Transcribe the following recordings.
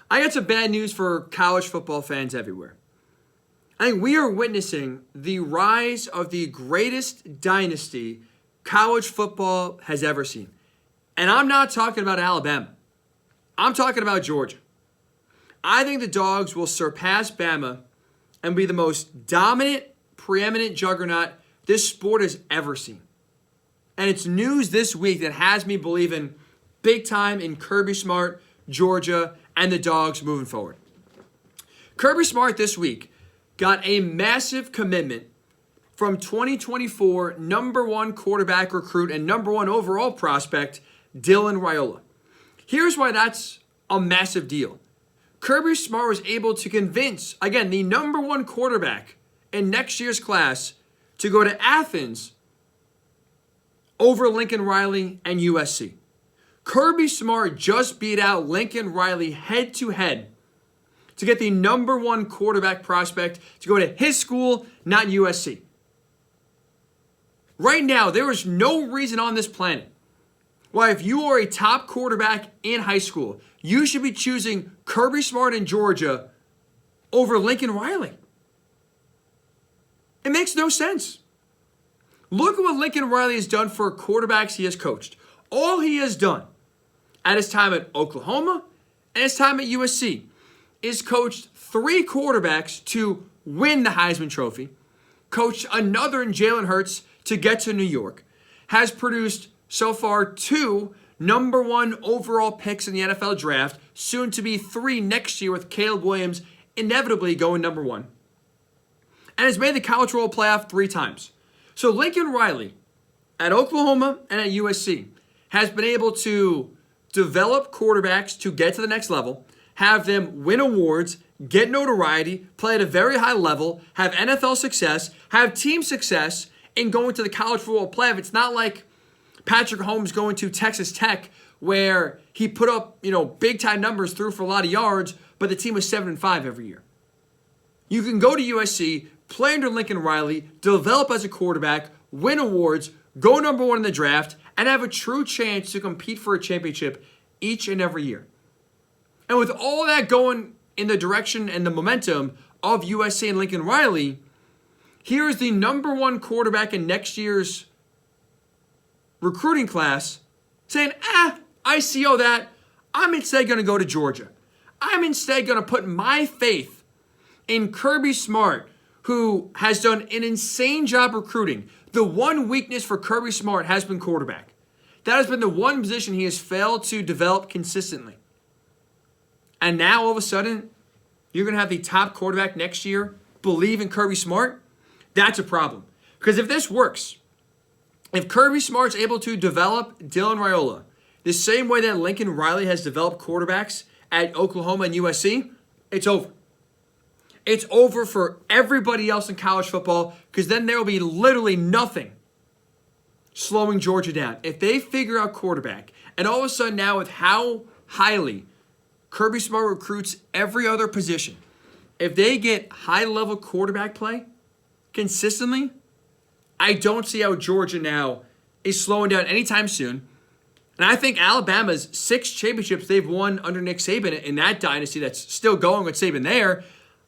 I got some bad news for college football fans everywhere. I think we are witnessing the rise of the greatest dynasty college football has ever seen. And I'm not talking about Alabama. I'm talking about Georgia. I think the Dogs will surpass Bama and be the most dominant, preeminent juggernaut this sport has ever seen. And it's news this week that has me believing big time in Kirby Smart, Georgia, and the Dogs moving forward. Kirby Smart this week got a massive commitment from 2024 number one quarterback recruit and number one overall prospect, Dylan Raiola. Here's why that's a massive deal. Kirby Smart was able to convince, again, the number one quarterback in next year's class to go to Athens over Lincoln Riley and USC. Kirby Smart just beat out Lincoln Riley head to head to get the number one quarterback prospect to go to his school, not USC. Right now, there is no reason on this planet why if you are a top quarterback in high school, you should be choosing Kirby Smart in Georgia over Lincoln Riley. It makes no sense. Look at what Lincoln Riley has done for quarterbacks he has coached. All he has done at his time at Oklahoma and his time at USC is coached 3 quarterbacks to win the Heisman Trophy, coached another in Jalen Hurts to get to New York, has produced so far 2 number one overall picks in the NFL draft, soon to be 3 next year with Caleb Williams inevitably going number 1, and has made the College World Playoff 3 times. So Lincoln Riley at Oklahoma and at USC has been able to develop quarterbacks to get to the next level, have them win awards, get notoriety, play at a very high level, have NFL success, have team success in going to the College Football Playoff. It's not like Patrick Mahomes going to Texas Tech where he put up, big time numbers, threw for a lot of yards, but the team was 7-5 every year. You can go to USC, play under Lincoln Riley, develop as a quarterback, win awards, go number 1 in the draft, and have a true chance to compete for a championship each and every year. And with all that going in the direction and the momentum of USC and Lincoln Riley, here is the number 1 quarterback in next year's recruiting class saying, I see all that. I'm instead going to go to Georgia. I'm instead going to put my faith in Kirby Smart, who has done an insane job recruiting. The one weakness for Kirby Smart has been quarterback. That has been the one position he has failed to develop consistently. And now all of a sudden, you're going to have the top quarterback next year believe in Kirby Smart? That's a problem. Because if this works, if Kirby Smart's able to develop Dylan Raiola the same way that Lincoln Riley has developed quarterbacks at Oklahoma and USC, it's over. It's over for everybody else in college football because then there will be literally nothing slowing Georgia down. If they figure out quarterback, and all of a sudden now with how highly Kirby Smart recruits every other position, if they get high-level quarterback play consistently, I don't see how Georgia now is slowing down anytime soon. And I think Alabama's 6 championships they've won under Nick Saban in that dynasty that's still going with Saban there,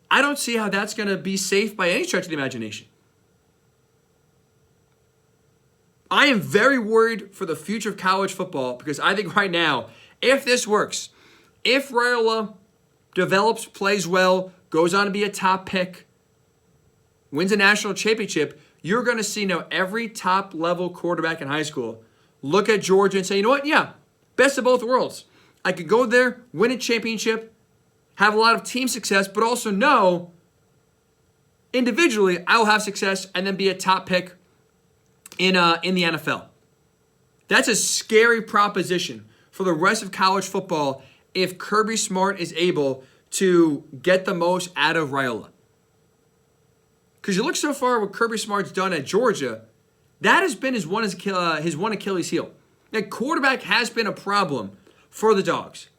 I don't see how that's going to be safe by any stretch of the imagination. I am very worried for the future of college football because I think right now, if this works, if Raiola develops, plays well, goes on to be a top pick, wins a national championship, you're going to see now every top-level quarterback in high school look at Georgia and say, you know what? Yeah, best of both worlds. I could go there, win a championship, have a lot of team success, but also know individually I will have success and then be a top pick in the NFL. That's a scary proposition for the rest of college football if Kirby Smart is able to get the most out of Raiola. Because you look so far what Kirby Smart's done at Georgia, that has been his one Achilles heel. That quarterback has been a problem for the Dogs.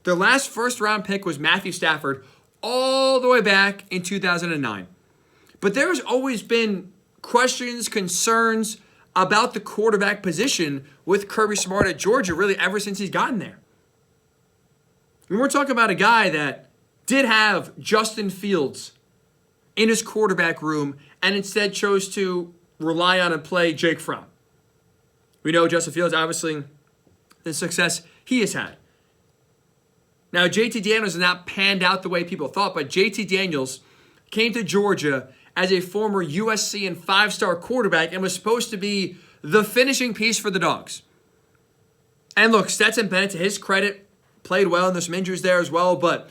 Their last first-round pick was Matthew Stafford all the way back in 2009. But there's always been questions, concerns about the quarterback position with Kirby Smart at Georgia really ever since he's gotten there. And we're talking about a guy that did have Justin Fields in his quarterback room and instead chose to rely on and play Jake Fromm. We know Justin Fields, obviously, the success he has had. Now, JT Daniels has not panned out the way people thought, but JT Daniels came to Georgia as a former USC and 5-star quarterback and was supposed to be the finishing piece for the Dogs. And look, Stetson Bennett, to his credit, played well, and there's some injuries there as well, but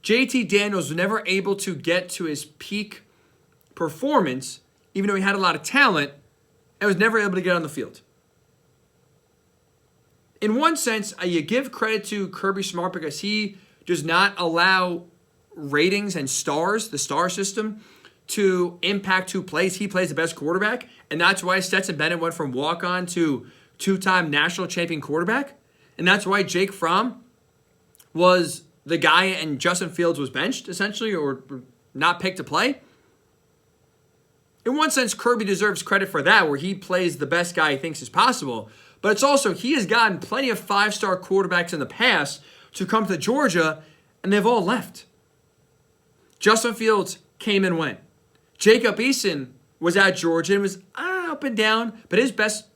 JT Daniels was never able to get to his peak performance, even though he had a lot of talent, and was never able to get on the field. In one sense, you give credit to Kirby Smart because he does not allow ratings and stars, the star system, to impact who plays. He plays the best quarterback, and that's why Stetson Bennett went from walk-on to two-time national champion quarterback, and that's why Jake Fromm was the guy and Justin Fields was benched, essentially, or not picked to play. In one sense, Kirby deserves credit for that, where he plays the best guy he thinks is possible. But it's also, he has gotten plenty of 5-star quarterbacks in the past to come to Georgia, and they've all left. Justin Fields came and went. Jacob Eason was at Georgia and was up and down, but his best,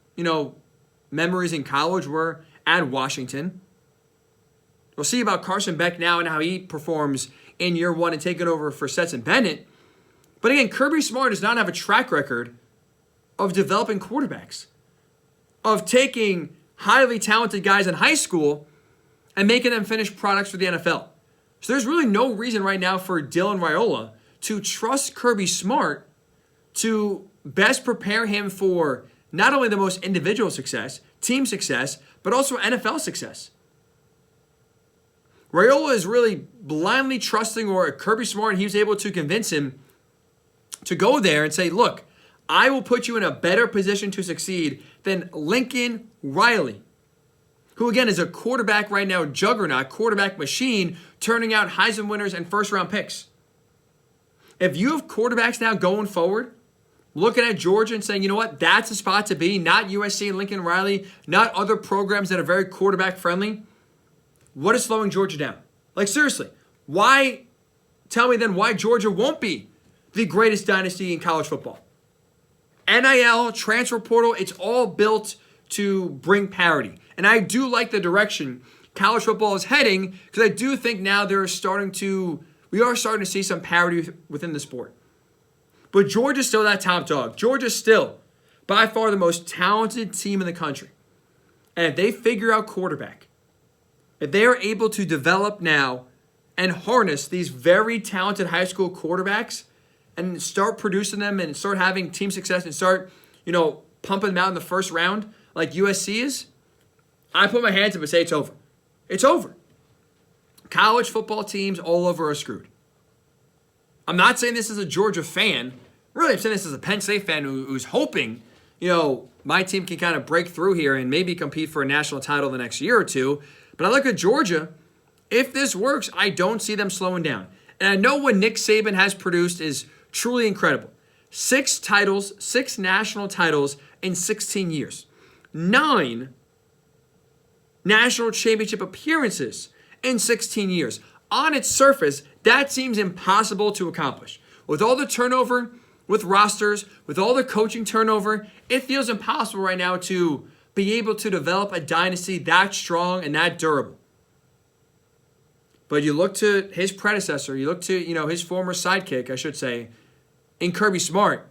memories in college were at Washington. We'll see about Carson Beck now and how he performs in year one and taking over for Stetson Bennett. But again, Kirby Smart does not have a track record of developing quarterbacks, of taking highly talented guys in high school and making them finish products for the NFL. So there's really no reason right now for Dylan Raiola to trust Kirby Smart to best prepare him for not only the most individual success, team success, but also NFL success. Raiola is really blindly trusting, or Kirby Smart, he was able to convince him to go there and say, look, I will put you in a better position to succeed than Lincoln Riley, who again is a quarterback right now, juggernaut, quarterback machine, turning out Heisman winners and first-round picks. If you have quarterbacks now going forward, looking at Georgia and saying, you know what, that's the spot to be, not USC and Lincoln Riley, not other programs that are very quarterback-friendly, what is slowing Georgia down? Like, seriously, tell me then why Georgia won't be the greatest dynasty in college football? NIL, transfer portal, it's all built to bring parity. And I do like the direction college football is heading, because I do think now we are starting to see some parity within the sport. But Georgia's still that top dog. Georgia's still by far the most talented team in the country. And if they figure out quarterback, if they are able to develop now and harness these very talented high school quarterbacks and start producing them and start having team success and start, pumping them out in the first round like USC is, I put my hands up and say it's over. It's over. College football teams all over are screwed. I'm not saying this as a Georgia fan. Really, I'm saying this as a Penn State fan who's hoping, my team can kind of break through here and maybe compete for a national title the next year or two. But I look at Georgia. If this works, I don't see them slowing down. And I know what Nick Saban has produced is truly incredible. 6 titles, 6 national titles in 16 years. 9 national championship appearances in 16 years. On its surface, that seems impossible to accomplish. With all the turnover, with rosters, with all the coaching turnover, it feels impossible right now to be able to develop a dynasty that strong and that durable. But you look to his predecessor, you look to, his former sidekick, I should say, in Kirby Smart.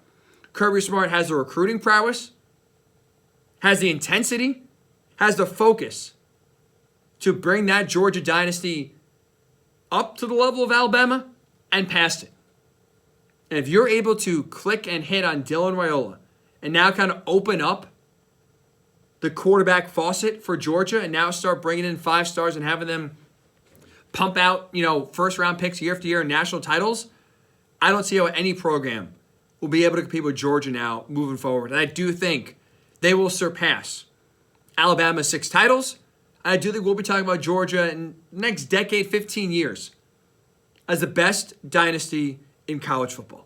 Kirby Smart has the recruiting prowess, has the intensity, has the focus to bring that Georgia dynasty up to the level of Alabama and past it. And if you're able to click and hit on Dylan Raiola and now kind of open up the quarterback faucet for Georgia and now start bringing in 5 stars and having them pump out, first-round picks year after year and national titles, I don't see how any program will be able to compete with Georgia now moving forward. And I do think they will surpass Alabama's 6 titles. And I do think we'll be talking about Georgia in the next decade, 15 years, as the best dynasty in college football.